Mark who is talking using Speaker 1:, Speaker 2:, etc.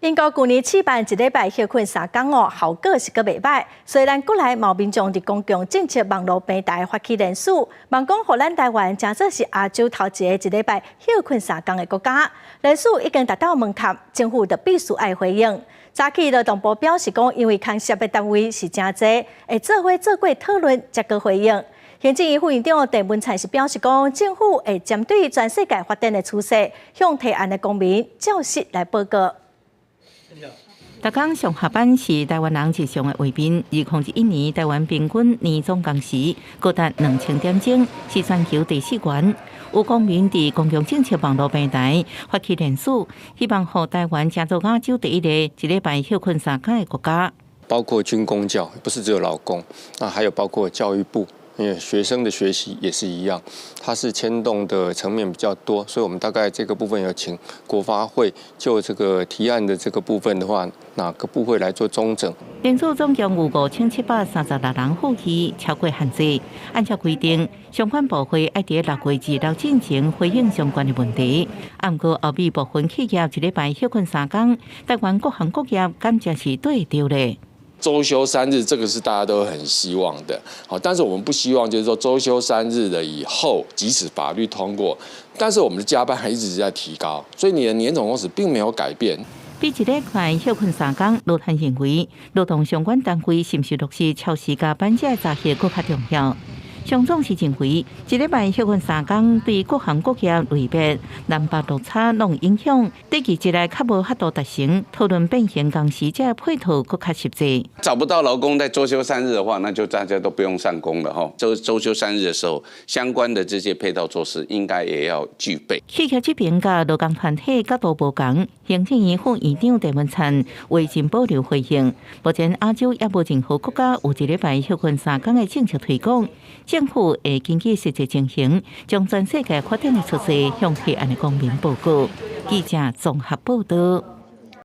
Speaker 1: 英国去年试办一礼拜休困3天哦，效果是阁袂歹。虽然国内毛民众伫公共政策网络平台发起联署，望讲互咱台湾真做是亚洲头一个一礼拜休困3天的国家。联署已经达到门槛，政府就必须爱回应。早起劳动部表示讲，因为牵涉的单位是真侪，会做伙做过讨论，才阁回应。行政院副院长郑文灿是表示讲，政府会针对全世界发展的趋势，向提案的公民照实来报告。
Speaker 2: 逐天上下班是台湾人日常的画面。2021年台湾平均年总工时高达2000点钟，是全球第4高。有公民伫公共政策网络平台发起联署，希望让台湾成做亚洲第一个一礼拜休困3天的国家。
Speaker 3: 包括军公教，不是只有劳工，那还有包括教育部。因为学生的学习也是一样，它是牵动的层面比较多，所以我们大概这个部分有请国发会就这个提案的这个部分的话，哪个部会来做中整。
Speaker 2: 联署总共有5736人赴期，超过限制。按照规定，相关部会要在6月26日进前回应相关的问题。不过，后面部分企业一礼拜休困3天，台湾各行各业感觉是对得的。
Speaker 4: 周休3日，这个是大家都很希望的，好，但是我们不希望就是说周休3日了以后，即使法律通过，但是我们的加班还一直在提高，所以你的年总工时并没有改变。
Speaker 2: 比一礼拜休困3天，劳团认为劳动相关单位是不是落实超时加班这查核更加重要。上总是认为，一礼拜休困3天对各行各业类别南北落差拢影响，短期之内较无法度达成讨论变形工时这配套更加实际。
Speaker 5: 找不到劳工在周休3日的话，那就大家都不用上工了哈。周休3日的时候，相关的这些配套措施应该也要具备。
Speaker 2: 企业这边甲劳工团体角度无同，行政院副院长郑文灿为真保留回应。目前亚洲也无任何国家有一礼拜休困3天的政策推广。政府会根据实际情形，将全世界发展的趋势向提案的公民报告。记者综合报道。